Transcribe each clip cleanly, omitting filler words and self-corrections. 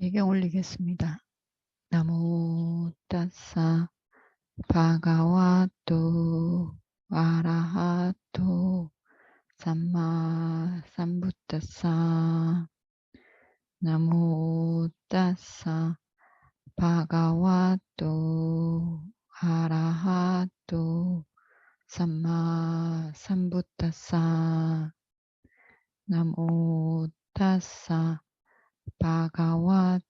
예경 올리겠습니다. 나모 따사 바가와토 아라하토 삼마 삼부타사. 나모 따사 바가와토 아라하토 삼마 삼부타사. 나모 따사 바가와토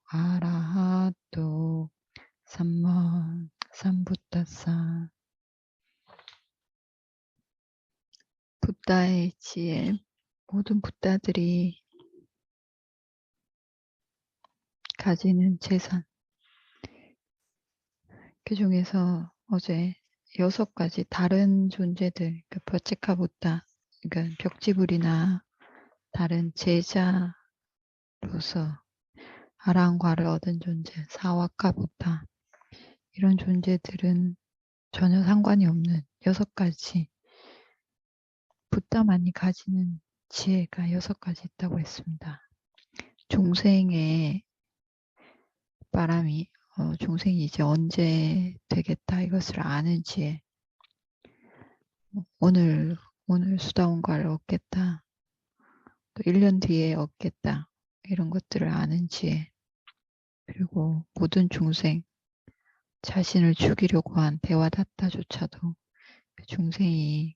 아라하토 삼마 삼부타사. 붓다의 지혜. 모든 붓다들이 가지는 재산. 그 중에서 어제 6가지 다른 존재들, 버치카 붓다, 그러니까 벽지불이나 다른 제자로서 아랑과를 얻은 존재, 사와카 붓다, 이런 존재들은 전혀 상관이 없는 6가지 붓다만이 가지는 지혜가 6가지 있다고 했습니다. 중생의 바람이 중생이 이제 언제 되겠다 이것을 아는 지혜. 오늘 수다원과를 얻겠다. 또 1년 뒤에 얻겠다. 이런 것들을 아는 지혜. 그리고 모든 중생, 자신을 죽이려고 한 대와다타조차도 그 중생이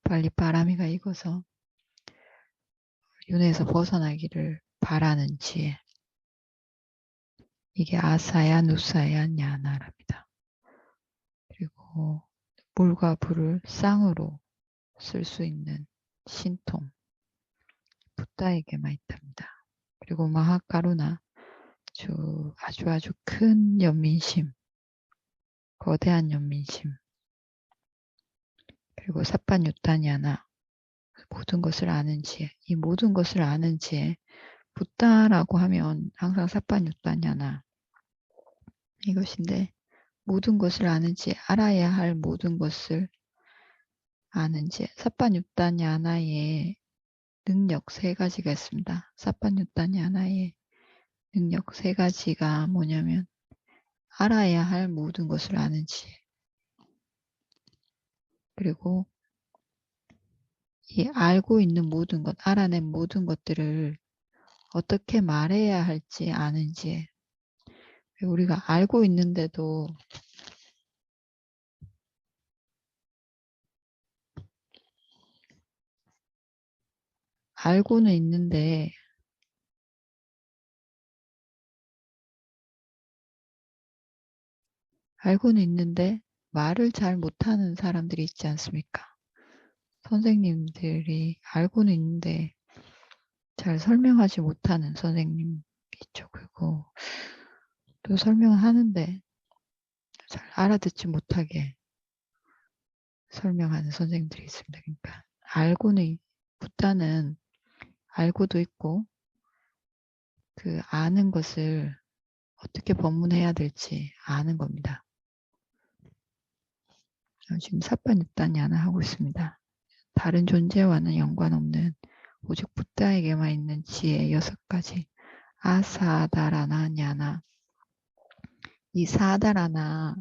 빨리 바람이가 익어서 윤회에서 벗어나기를 바라는 지혜. 이게 아사야 누사야 냐나랍니다. 그리고 물과 불을 쌍으로 쓸 수 있는 신통, 붓다에게만 있답니다. 그리고 마하카루나, 아주 큰 연민심, 거대한 연민심, 그리고 삿바뉴타냐나, 모든 것을 아는 지혜. 이 모든 것을 아는 지혜, 붓다라고 하면 항상 삿바뉴타냐나 이것인데, 모든 것을 아는 지혜, 알아야 할 모든 것을 아는 지혜. 삿바뉴타냐나의 능력 3가지가 있습니다. 삿바뉴타냐나의 능력 3가지가 뭐냐면, 알아야 할 모든 것을 아는 지혜, 그리고 이 알고 있는 모든 것, 알아낸 모든 것들을 어떻게 말해야 할지 아는 지혜. 우리가 알고 있는데도 알고는 있는데 말을 잘 못하는 사람들이 있지 않습니까? 선생님들이 알고는 있는데 잘 설명하지 못하는 선생님 있죠. 그리고 또 설명을 하는데 잘 알아듣지 못하게 설명하는 선생님들이 있습니다. 그러니까 붓다는 알고도 있고 그 아는 것을 어떻게 법문해야 될지 아는 겁니다. 지금 삿바뉴타냐나 하고 있습니다. 다른 존재와는 연관없는 오직 붓다에게만 있는 지혜 6가지. 아사다라나 냐나. 이 사다라나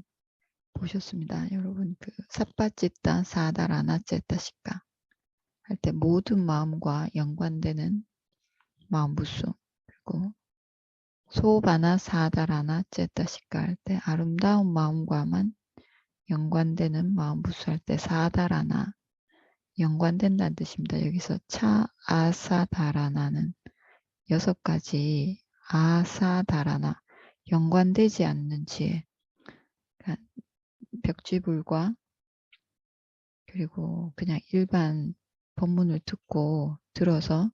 보셨습니다. 여러분, 삿바찌따 사다라나 째따시까 할 때 모든 마음과 연관되는 마음부수, 그리고 소바나 사다라나 째따시까 할 때 아름다운 마음과만 연관되는 마음부수 할 때 사다라나, 연관된다는 뜻입니다. 여기서 차 아사다라나는 6가지 아사다라나, 연관되지 않는 지혜, 그러니까 벽지불과 그리고 그냥 일반 법문을 들어서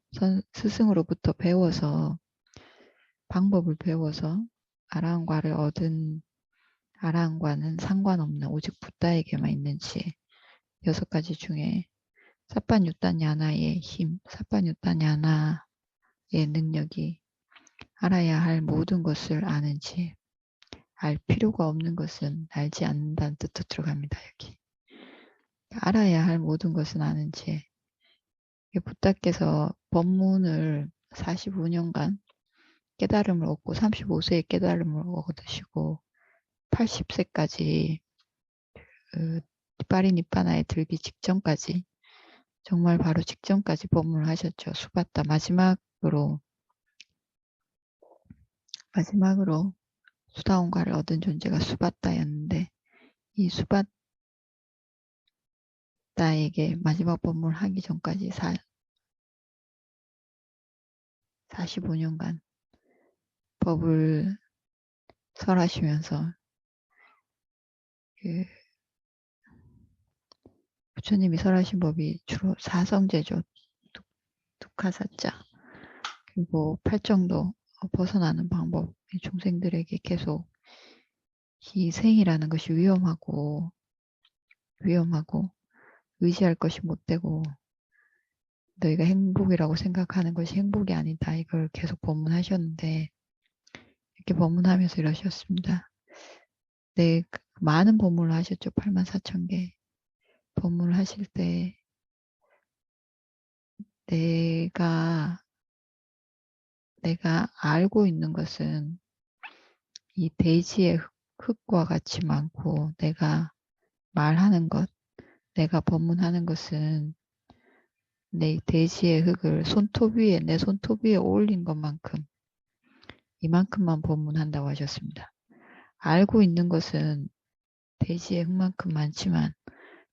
스승으로부터 배워서 방법을 배워서 아라한과를 얻은 아라한과는 상관없는 오직 붓다에게만 있는 지혜 6가지 중에 삿바뉴타냐나의 힘, 삿바뉴타냐나의 능력이 알아야 할 모든 것을 아는 지혜, 알 필요가 없는 것은 알지 않는다는 뜻도 들어갑니다. 여기 알아야 할 모든 것은 아는 지혜. 붓다께서 법문을 45년간 깨달음을 얻고 35세에 깨달음을 얻으시고 80세까지 그 파리니빠나에 들기 직전까지 정말 바로 직전까지 법문을 하셨죠. 수바타 마지막으로 수다원가를 얻은 존재가 수바타였는데 이 수바타에게 마지막 법문을 하기 전까지 45년간 법을 설하시면서 그 부처님이 설하신 법이 주로 사성제죠. 두카사자 그리고 팔정도 벗어나는 방법 중생들에게 계속 이 생이라는 것이 위험하고 의지할 것이 못되고 너희가 행복이라고 생각하는 것이 행복이 아니다. 이걸 계속 법문하셨는데 이렇게 법문하면서 이러셨습니다. 네, 많은 법문을 하셨죠. 84,000개. 법문을 하실 때 내가 알고 있는 것은 이 대지의 흙과 같이 많고 내가 말하는 것, 내가 법문하는 것은 내 대지의 흙을 내 손톱 위에 올린 것만큼 이만큼만 법문한다고 하셨습니다. 알고 있는 것은 대지의 흙만큼 많지만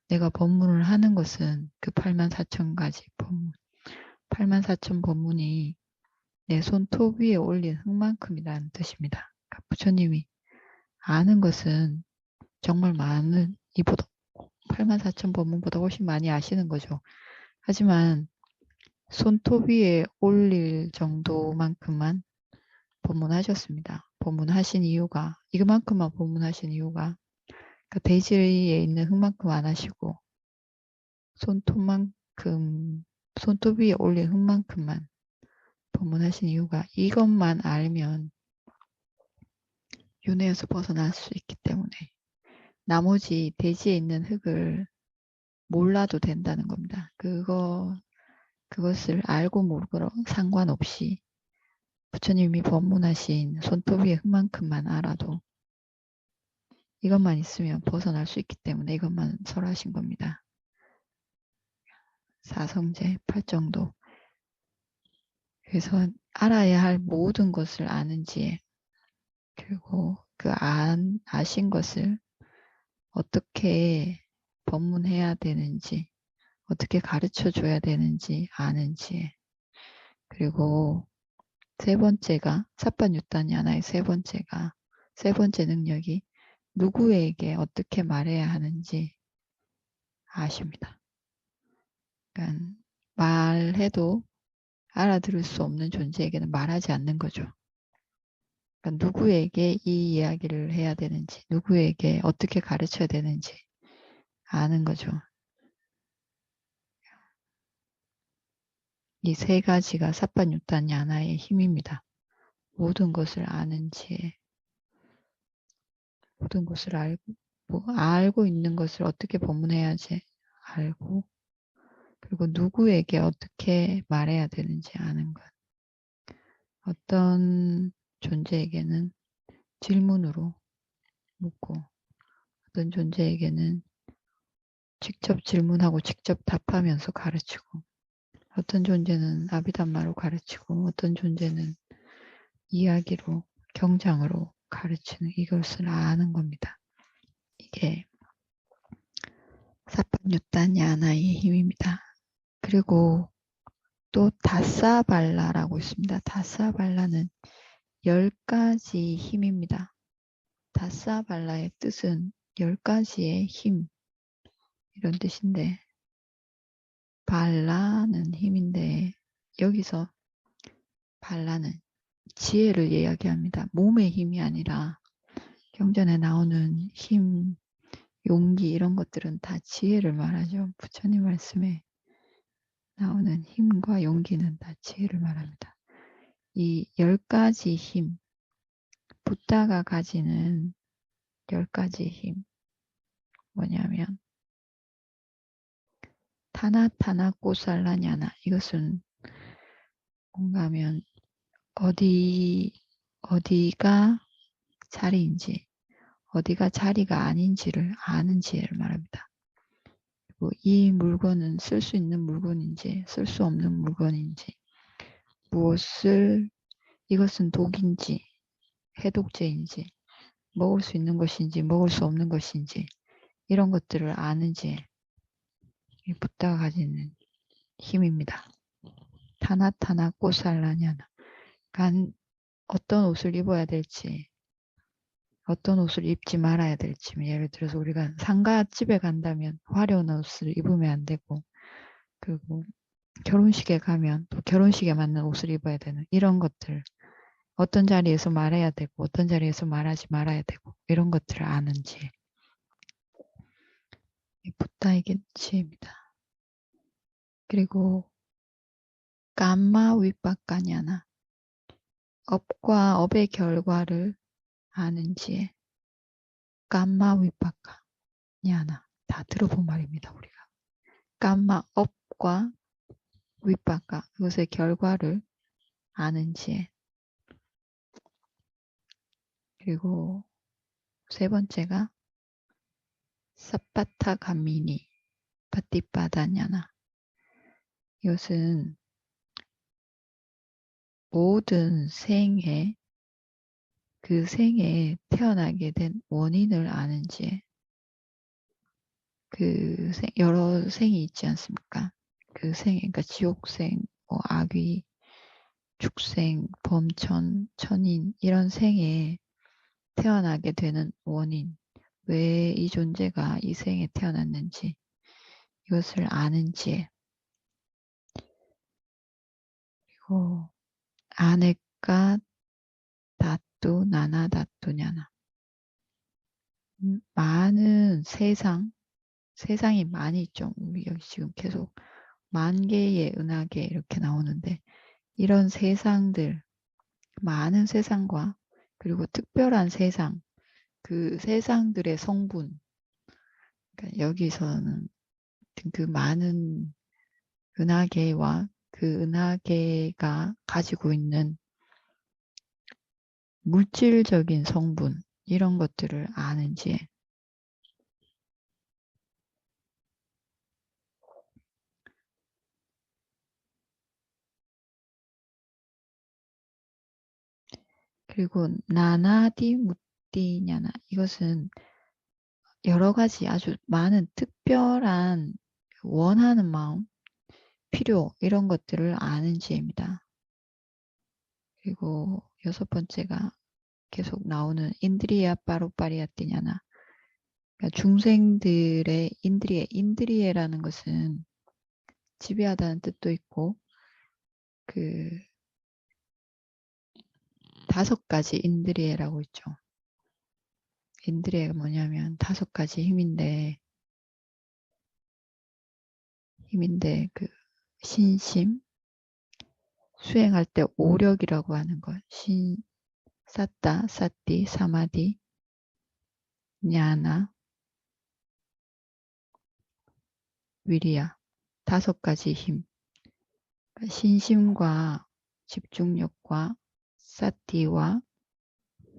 내가 법문을 하는 것은 그 84,000가지 법문, 84,000 법문이 내 손톱 위에 올린 흙만큼이라는 뜻입니다. 그러니까 부처님이 아는 것은 정말 많은 이보다 84,000 법문보다 훨씬 많이 아시는 거죠. 하지만 손톱 위에 올릴 정도만큼만 법문하셨습니다. 법문하신 이유가 이만큼만 법문하신 이유가 그러니까 대지에 있는 흙만큼 안 하시고 손톱 위에 올린 흙만큼만 법문하신 이유가 이것만 알면 윤회에서 벗어날 수 있기 때문에 나머지 대지에 있는 흙을 몰라도 된다는 겁니다. 그것을 알고 모르고 상관없이 부처님이 법문하신 손톱 위에 흙만큼만 알아도 이것만 있으면 벗어날 수 있기 때문에 이것만 설하신 겁니다. 사성제, 팔정도. 그래서 알아야 할 모든 것을 아는 지혜 그리고 아신 것을 어떻게 법문해야 되는지 어떻게 가르쳐 줘야 되는지 아는 지혜 그리고 세 번째가 사빠뉴타냐나의 세 번째 능력이 누구에게 어떻게 말해야 하는지 아십니다. 그러니까 말해도 알아들을 수 없는 존재에게는 말하지 않는 거죠. 그러니까 누구에게 이 이야기를 해야 되는지, 누구에게 어떻게 가르쳐야 되는지 아는 거죠. 이 세 가지가 사빠뉴타냐나의 힘입니다. 모든 것을 아는 지혜, 모든 것을 알고 있는 것을 어떻게 법문해야지 알고 그리고 누구에게 어떻게 말해야 되는지 아는 것. 어떤 존재에게는 질문으로 묻고 어떤 존재에게는 직접 질문하고 직접 답하면서 가르치고 어떤 존재는 아비담마로 가르치고 어떤 존재는 이야기로 경장으로 가르치는 이것을 아는 겁니다. 이게 사파뉴타냐나의 힘입니다. 그리고 또 다사발라라고 있습니다. 다사발라는 10가지 힘입니다. 다사발라의 뜻은 10가지의 힘 이런 뜻인데 발라는 힘인데 여기서 발라는 지혜를 이야기합니다. 몸의 힘이 아니라 경전에 나오는 힘, 용기 이런 것들은 다 지혜를 말하죠. 부처님 말씀에 나오는 힘과 용기는 다 지혜를 말합니다. 이 10가지 힘, 부다가 가지는 10가지 힘 뭐냐면 타나 꼬살라냐나 이것은 뭔가 하면 어디가 자리인지, 어디가 자리가 아닌지를 아는지를 말합니다. 그리고 이 물건은 쓸 수 있는 물건인지, 쓸 수 없는 물건인지, 이것은 독인지, 해독제인지, 먹을 수 있는 것인지, 먹을 수 없는 것인지, 이런 것들을 아는지, 이 붓다가 가지는 힘입니다. 타나타나 꽃살라냐나. 어떤 옷을 입어야 될지, 어떤 옷을 입지 말아야 될지, 예를 들어서 우리가 상가집에 간다면 화려한 옷을 입으면 안 되고, 그리고 결혼식에 가면 또 결혼식에 맞는 옷을 입어야 되는 이런 것들, 어떤 자리에서 말해야 되고, 어떤 자리에서 말하지 말아야 되고, 이런 것들을 아는지, 붓다의 개치입니다. 그리고 깜마 윗바까냐나, 업과 업의 결과를 아는지, 깜마 윗바까냐나, 다 들어본 말입니다, 우리가. 깜마 업과 윗바까, 그것의 결과를 아는지. 그리고 세 번째가 사파타 가미니 파티바다냐나, 이것은 모든 생에, 그 생에 태어나게 된 원인을 아는지. 여러 생이 있지 않습니까? 그 생, 그러니까 지옥생, 악귀, 축생, 범천, 천인, 이런 생에 태어나게 되는 원인, 왜 이 존재가 이 생에 태어났는지, 이것을 아는지. 그리고 아내까 다뚜 나나 다뚜냐나, 많은 세상이 많이 있죠. 우리 여기 지금 계속 만 개의 은하계 이렇게 나오는데, 이런 세상들, 많은 세상과 그리고 특별한 세상, 그 세상들의 성분, 그러니까 여기서는 그 많은 은하계와 그 은하계가 가지고 있는 물질적인 성분, 이런 것들을 아는지. 그리고 나나디 묻디냐나, 이것은 여러 가지 아주 많은 특별한 원하는 마음, 필요, 이런 것들을 아는지입니다. 그리고 여섯 번째가 계속 나오는 인드리아 빠로빠리아띠냐나, 그러니까 중생들의 인드리에라는 것은 지배하다는 뜻도 있고, 그 5가지 인드리에라고 있죠. 인드리에가 뭐냐면 5가지 힘인데 그 신심, 수행할 때 오력이라고 하는 것, 사따, 사띠, 사마디, 냐나, 위리야, 5가지 힘. 신심과 집중력과 사띠와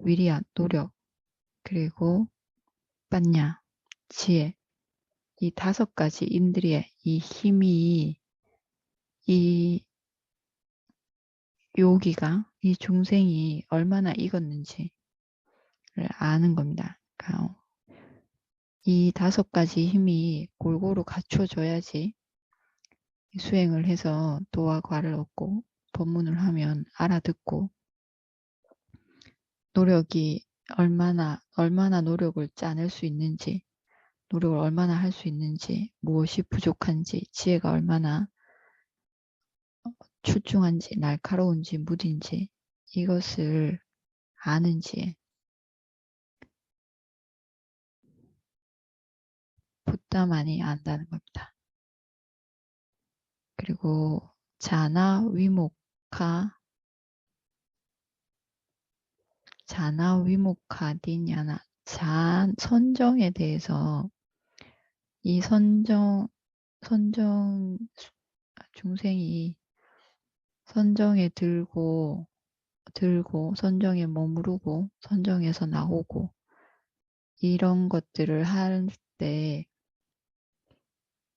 위리야, 노력, 그리고 빠냐, 지혜. 이 5가지 인드리에 이 힘이, 이 요기가, 이 중생이 얼마나 익었는지를 아는 겁니다. 그러니까 이 5가지 힘이 골고루 갖춰져야지 수행을 해서 도와 과를 얻고 법문을 하면 알아듣고, 노력이 얼마나 노력을 짜낼 수 있는지, 노력을 얼마나 할 수 있는지, 무엇이 부족한지, 지혜가 얼마나 출중한지, 날카로운지, 무딘지, 이것을 아는지. 붓다만이 안다는 겁니다. 그리고 자나 위목하디냐나, 선정에 대해서, 이 중생이 선정에 들고 들고 선정에 머무르고 선정에서 나오고 이런 것들을 할 때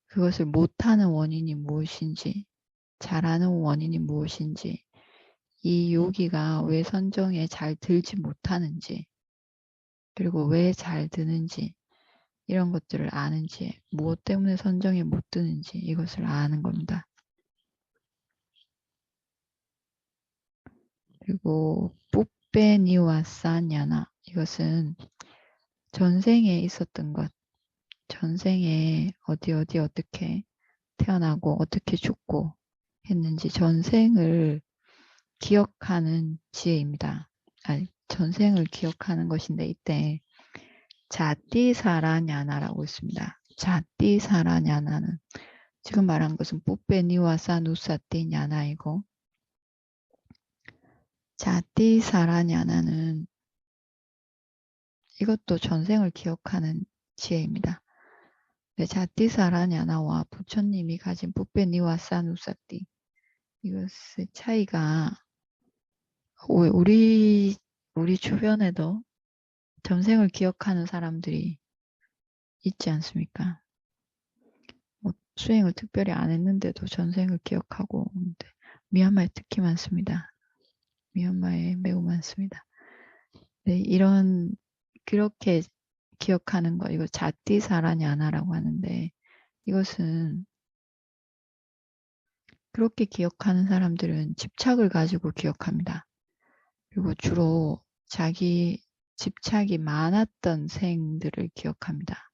그것을 못하는 원인이 무엇인지 잘하는 원인이 무엇인지 이 요기가 왜 선정에 잘 들지 못하는지 그리고 왜 잘 드는지 이런 것들을 아는지 무엇 때문에 선정에 못 드는지 이것을 아는 겁니다. 그리고 뿌빼니와사냐나 이것은 전생에 있었던 것 전생에 어디 어떻게 태어나고 어떻게 죽고 했는지 전생을 기억하는 지혜입니다. 전생을 기억하는 것인데 이때 자띠사라냐나라고 있습니다. 자띠사라냐나는 지금 말한 것은 뿌빼니와사 누사띠냐나이고 자띠사라냐나는 이것도 전생을 기억하는 지혜입니다. 네, 자띠사라냐나와 부처님이 가진 뿌빼니와사 누사띠 이것의 차이가 우리 주변에도 전생을 기억하는 사람들이 있지 않습니까? 뭐 수행을 특별히 안 했는데도 전생을 기억하고 미얀마에 특히 많습니다. 미얀마에 매우 많습니다. 네, 그렇게 기억하는 거 이거 자띠사라냐나라고 하는데 이것은 그렇게 기억하는 사람들은 집착을 가지고 기억합니다. 그리고 주로 자기 집착이 많았던 생들을 기억합니다.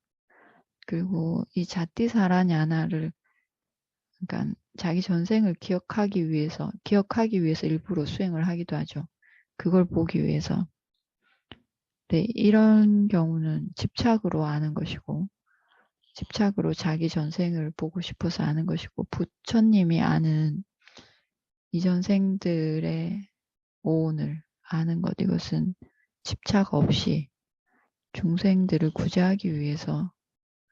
그리고 이 자띠사라냐나를 그러니까 자기 전생을 기억하기 위해서 일부러 수행을 하기도 하죠. 그걸 보기 위해서. 네, 이런 경우는 집착으로 아는 것이고 집착으로 자기 전생을 보고 싶어서 아는 것이고 부처님이 아는 이전 생들의 오온을 아는 것 이것은 집착 없이 중생들을 구제하기 위해서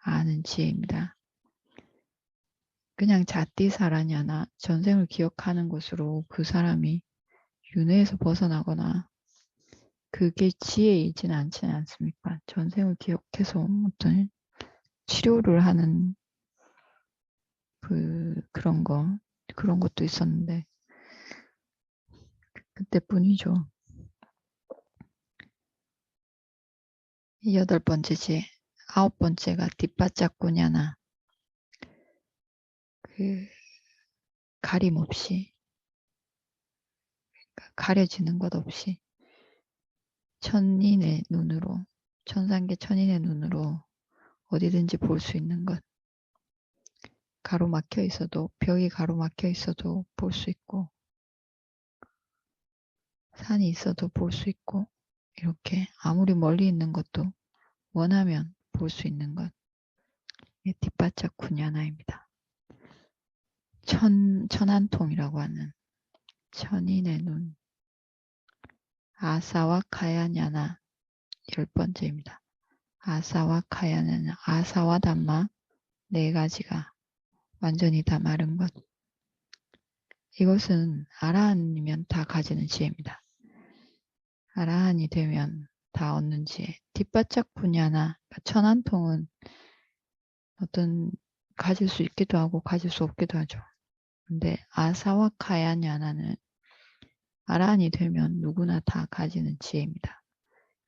아는 지혜입니다. 그냥 자띠사라냐나 전생을 기억하는 것으로 그 사람이 윤회에서 벗어나거나 그게 지혜이지는 않지는 않습니까? 전생을 기억해서 어떤 치료를 하는 그런 것도 있었는데 그때뿐이죠. 8번째 지혜. 9번째가 뒷바짝구냐나 가림 없이 가려지는 것 없이 천인의 눈으로 천상계 천인의 눈으로 어디든지 볼 수 있는 것 가로막혀 있어도 벽이 가로막혀 있어도 볼 수 있고 산이 있어도 볼 수 있고 이렇게 아무리 멀리 있는 것도 원하면 볼 수 있는 것 뒷바짝 구냐나입니다. 천안통이라고 하는 천인의 눈 아사와 카야냐나 10번째입니다. 아사와 카야냐나 아사와 담마 4가지가 완전히 다 마른 것 이것은 아라한이면 다 가지는 지혜입니다. 아라한이 되면 다 얻는 지혜 뒷바짝 분야나 천안통은 어떤 가질 수 있기도 하고 가질 수 없기도 하죠. 근데 아사와 카야냐나는 아라한이 되면 누구나 다 가지는 지혜입니다.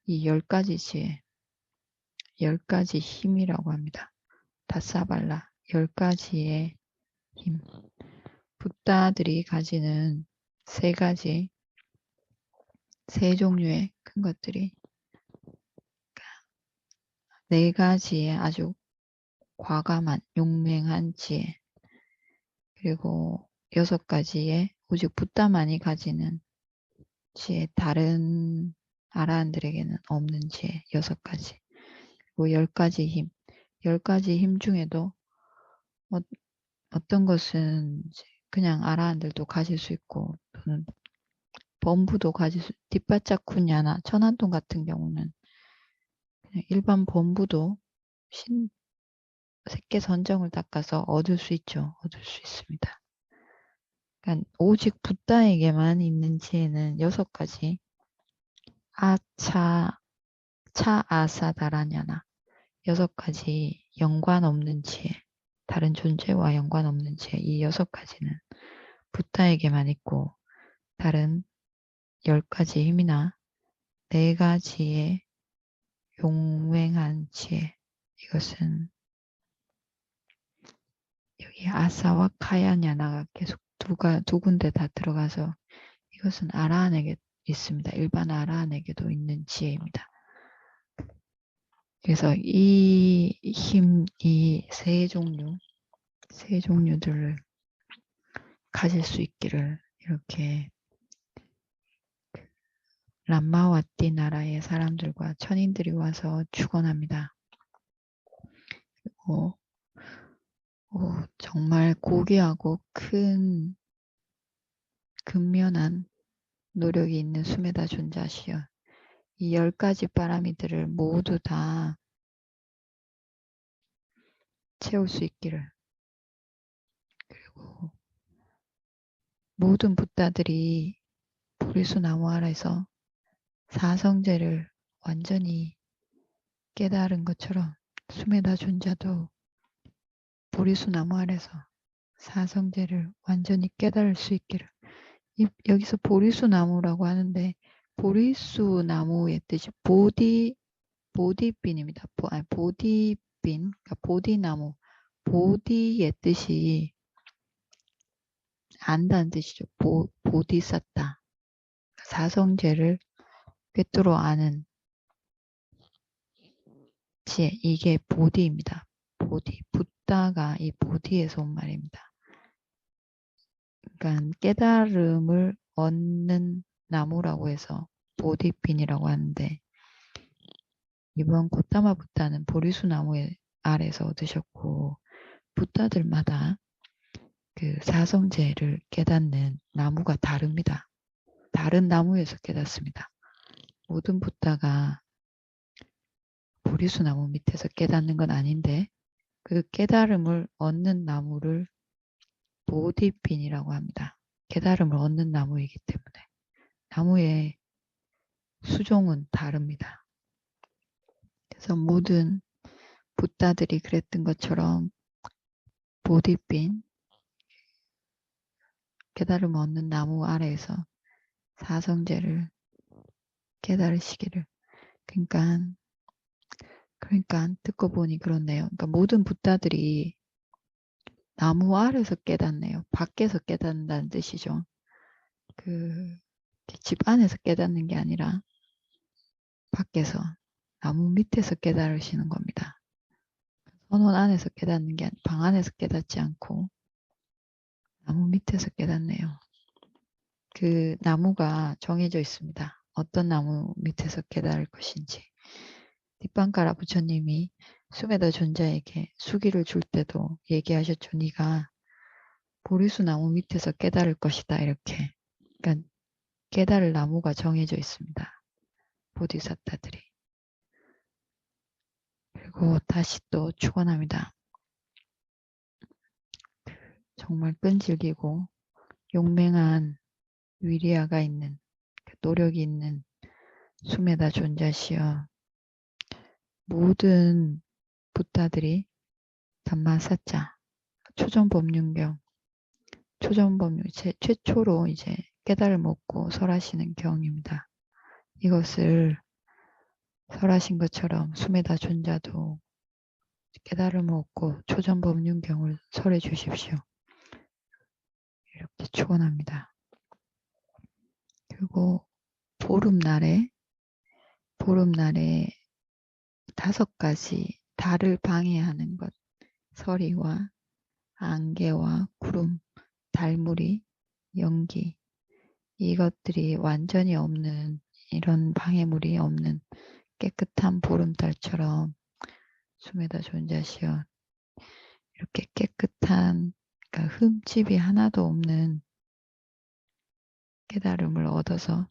이 10가지 지혜 10가지 힘이라고 합니다. 다사발라 10가지의 힘 붓다들이 가지는 3가지 세 종류의 큰 것들이 4가지의 아주 과감한 용맹한 지혜 그리고 6가지의 오직 붓다만이 가지는 지혜 다른 아라한들에게는 없는 지혜 6가지 그리고 10가지 힘 10가지 힘 중에도 어떤 것은 그냥 아라한들도 가질 수 있고 또는 범부도 가질 수 뒷바짝쿠냐나 천안통 같은 경우는 그냥 일반 범부도 색계 선정을 닦아서 얻을 수 있죠. 얻을 수 있습니다. 그러니까 오직 붓다에게만 있는 지혜는 6가지. 차아사다라냐나 6가지 연관 없는 지혜, 다른 존재와 연관 없는 지혜, 이 6가지는 붓다에게만 있고 다른 10가지 힘이나 4가지의 용맹한 지혜, 이것은 여기 아사와 카야냐나가 계속 두 군데 다 들어가서 이것은 아라한에게 있습니다. 일반 아라한에게도 있는 지혜입니다. 그래서 이 힘, 이 세 종류들을 가질 수 있기를 이렇게 람마와띠 나라의 사람들과 천인들이 와서 축원합니다. 그리고 정말 고귀하고 큰 근면한 노력이 있는 수메다 존자시여, 이 10가지 바라미들을 모두 다 채울 수 있기를, 그리고 모든 붓다들이 보리수 나무 아래서 사성제를 완전히 깨달은 것처럼 수메다 존자도 보리수 나무 아래서 사성제를 완전히 깨달을 수 있기를. 여기서 보리수 나무라고 하는데 보리수 나무의 뜻이 보디빈입니다. 보디빈, 그러니까 보디나무, 보디의 뜻이 안다는 뜻이죠. 보디사타, 사성제를 꿰뚫어 아는 지혜, 이게 보디입니다. 보디, 붓다가 이 보디에서 온 말입니다. 그러니까 깨달음을 얻는 나무라고 해서 보디빈이라고 하는데, 이번 고타마 붓다는 보리수 나무 아래서 얻으셨고, 붓다들마다 그 사성제를 깨닫는 나무가 다릅니다. 다른 나무에서 깨닫습니다. 모든 붓다가 보리수 나무 밑에서 깨닫는 건 아닌데, 그 깨달음을 얻는 나무를 보디빈이라고 합니다. 깨달음을 얻는 나무이기 때문에 나무의 수종은 다릅니다. 그래서 모든 붓다들이 그랬던 것처럼 보디빈, 깨달음을 얻는 나무 아래에서 사성제를 깨달으시기를. 그러니까 듣고 보니 그렇네요. 그러니까 모든 붓다들이 나무 아래서 깨닫네요. 밖에서 깨닫는다는 뜻이죠. 집 안에서 깨닫는 게 아니라 밖에서 나무 밑에서 깨달으시는 겁니다. 선원 안에서 깨닫는 게 아니라 방 안에서 깨닫지 않고 나무 밑에서 깨닫네요. 그 나무가 정해져 있습니다. 어떤 나무 밑에서 깨달을 것인지. 뒷방가라 부처님이 수메다 존자에게 수기를 줄 때도 얘기하셨죠. 네가 보리수 나무 밑에서 깨달을 것이다. 이렇게. 그러니까 깨달을 나무가 정해져 있습니다. 보디사타들이. 그리고 다시 또 축원합니다. 정말 끈질기고 용맹한 위리아가 있는, 노력이 있는 수메다 존자시여, 모든 붓다들이 담마사자, 초전법륜경, 최초로 이제 깨달음 얻고 설하시는 경입니다. 이것을 설하신 것처럼 수메다 존자도 깨달음을 얻고 초전법륜경을 설해 주십시오. 이렇게 축원합니다. 그리고 보름날에 5가지 달을 방해하는 것, 서리와 안개와 구름, 달무리, 연기, 이것들이 완전히 없는, 이런 방해물이 없는 깨끗한 보름달처럼 수메다 존자시여, 이렇게 깨끗한, 그러니까 흠집이 하나도 없는 깨달음을 얻어서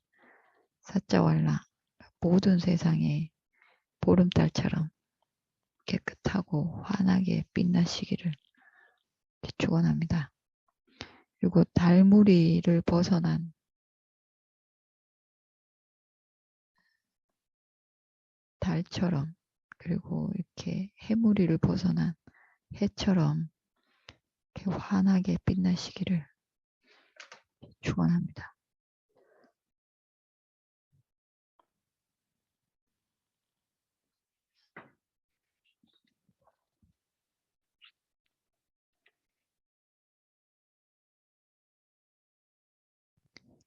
사자왈라, 모든 세상에 보름달처럼 깨끗하고 환하게 빛나시기를 축원합니다. 그리고 달무리를 벗어난 달처럼, 그리고 이렇게 해무리를 벗어난 해처럼 이렇게 환하게 빛나시기를 축원합니다.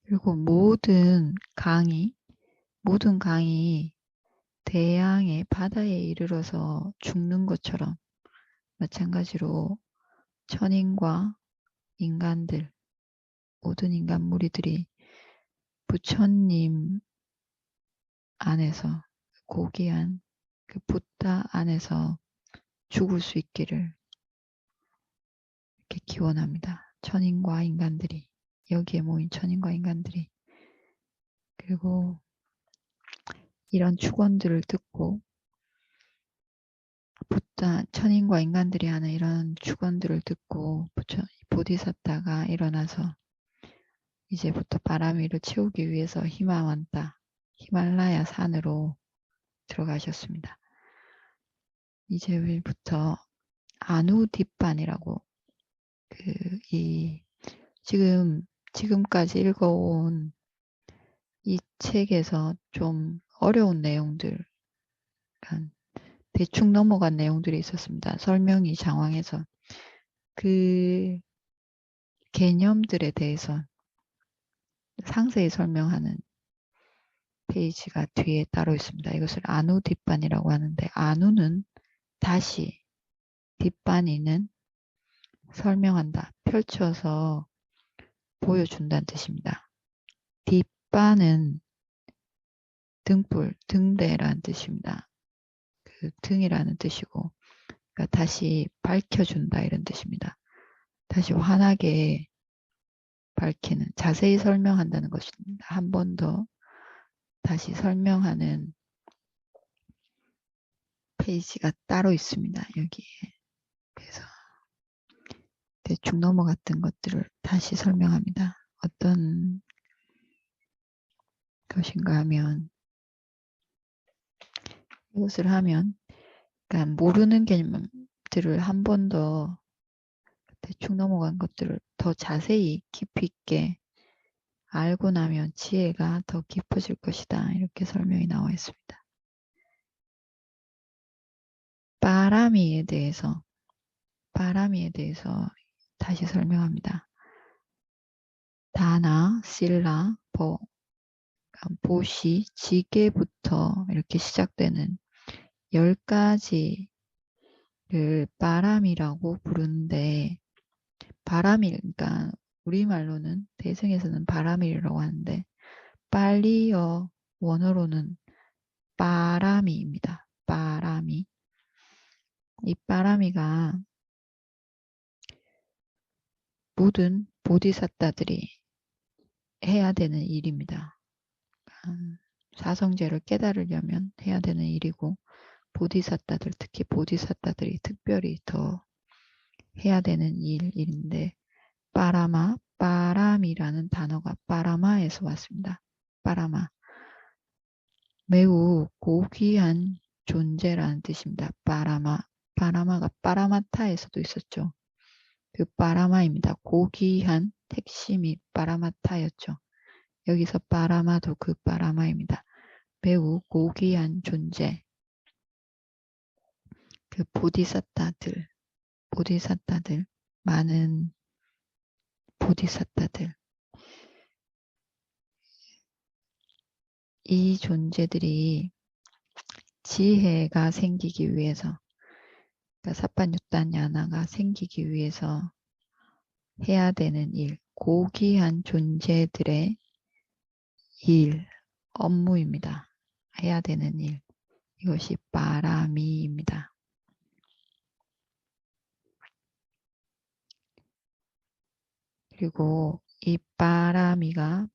그리고 모든 강이 대양의 바다에 이르러서 죽는 것처럼 마찬가지로 천인과 인간들, 모든 인간 무리들이 부처님 안에서, 고귀한 그 붓다 안에서 죽을 수 있기를 이렇게 기원합니다. 천인과 인간들이, 여기에 모인 천인과 인간들이. 그리고 이런 축원들을 듣고 붓다, 천인과 인간들이 하는 이런 축원들을 듣고 보디사타가 일어나서 이제부터 바람 위를 채우기 위해서 히마완따, 히말라야 산으로 들어가셨습니다. 이제부터 아누뒷반이라고 지금까지 읽어온 이 책에서 좀 어려운 내용들, 대충 넘어간 내용들이 있었습니다. 설명이 장황해서 그 개념들에 대해서 상세히 설명하는 페이지가 뒤에 따로 있습니다. 이것을 아누뒷반이라고 하는데, 아누는 다시, 뒷반이는 설명한다, 펼쳐서 보여준다는 뜻입니다. 뒷반은 등불, 등대라는 뜻입니다. 그 등이라는 뜻이고, 그러니까 다시 밝혀준다 이런 뜻입니다. 다시 환하게 밝히는, 자세히 설명한다는 것입니다. 한 번 더 다시 설명하는 페이지가 따로 있습니다. 여기에. 그래서 대충 넘어갔던 것들을 다시 설명합니다. 어떤 것인가 하면, 이것을 하면, 그러니까 모르는 개념들을 한 번 더 대충 넘어간 것들을 더 자세히 깊이 있게 알고 나면 지혜가 더 깊어질 것이다. 이렇게 설명이 나와 있습니다. 바람이에 대해서 다시 설명합니다. 다나, 실라, 보시, 지게부터 이렇게 시작되는 10가지를 바람이라고 부르는데, 그러니까 우리말로는, 대승에서는 바람이라고 하는데, 빨리어 원어로는 바람이입니다. 바람이. 이 바람이가 모든 보디사타들이 해야 되는 일입니다. 사성제를 깨달으려면 해야 되는 일이고, 보디사타들, 특히 보디사타들이 특별히 더 해야 되는 일인데, 바람이라는 단어가 빠라마에서 왔습니다. 빠라마. 매우 고귀한 존재라는 뜻입니다. 빠라마가 빠라마타에서도 있었죠. 그 빠라마입니다. 고귀한 핵심이 빠라마타였죠. 여기서 빠라마도 그 빠라마입니다. 매우 고귀한 존재. 그 보디사타들, 많은 보디사타들. 이 존재들이 지혜가 생기기 위해서, 그러니까 사파뉴타냐나가 생기기 위해서 해야 되는 일, 고귀한 존재들의 일, 업무입니다. 해야 되는 일. 이것이 바라미입니다. 그리고 이 바라미가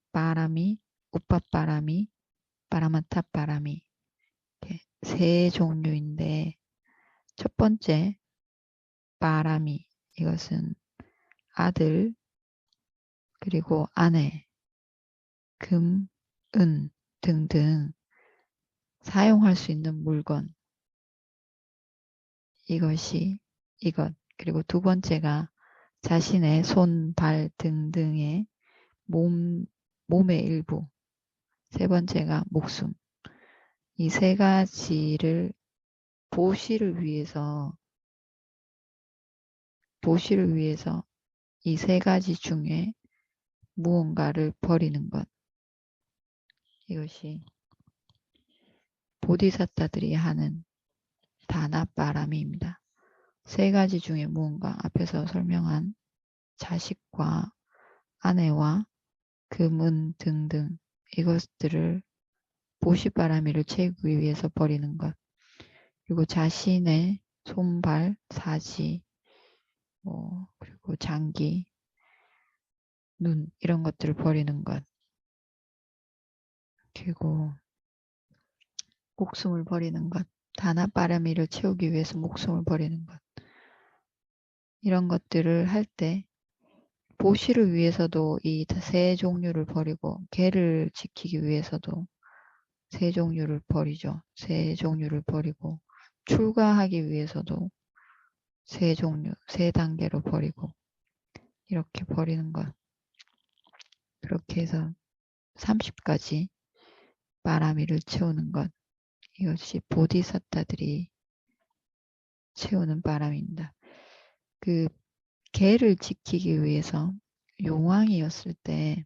우빠바라미, 바라마타바라미 세 종류인데, 첫 번째 바라미, 이것은 아들, 그리고 아내, 금, 은 등등 사용할 수 있는 물건, 이것. 그리고 두 번째가 자신의 손, 발 등등의 몸의 일부. 세 번째가 목숨. 이 세 가지를 보시를 위해서 이 세 가지 중에 무언가를 버리는 것. 이것이 보디사tta들이 하는 다나빠라미입니다. 세 가지 중에 무언가, 앞에서 설명한 자식과 아내와 금은 등등 이것들을 보시바라미를 채우기 위해서 버리는 것. 그리고 자신의 손발, 사지, 그리고 장기, 눈 이런 것들을 버리는 것. 그리고 목숨을 버리는 것. 다나빠라미를 채우기 위해서 목숨을 버리는 것. 이런 것들을 할 때 보시를 위해서도 이 세 종류를 버리고 개를 지키기 위해서도 세 종류를 버리죠. 세 종류를 버리고 출가하기 위해서도 세 종류, 세 단계로 버리고 이렇게 버리는 것. 그렇게 해서 30가지 바라미를 채우는 것. 이것이 보디사tta들이 채우는 바람입니다. 그 개를 지키기 위해서 용왕이었을 때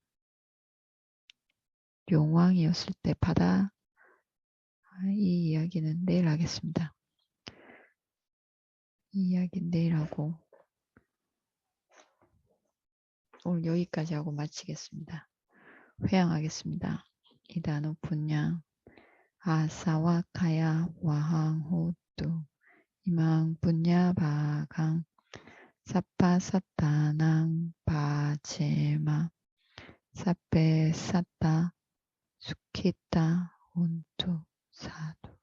이 이야기는 내일 하겠습니다. 이 이야기는 내일 하고 오늘 여기까지 하고 마치겠습니다. 회양하겠습니다. 이다노 분양 아사와 카야 와항호뚜 이망 분야 바강 사빠사타낭 바체마 사페사타 수키타 혼투 사두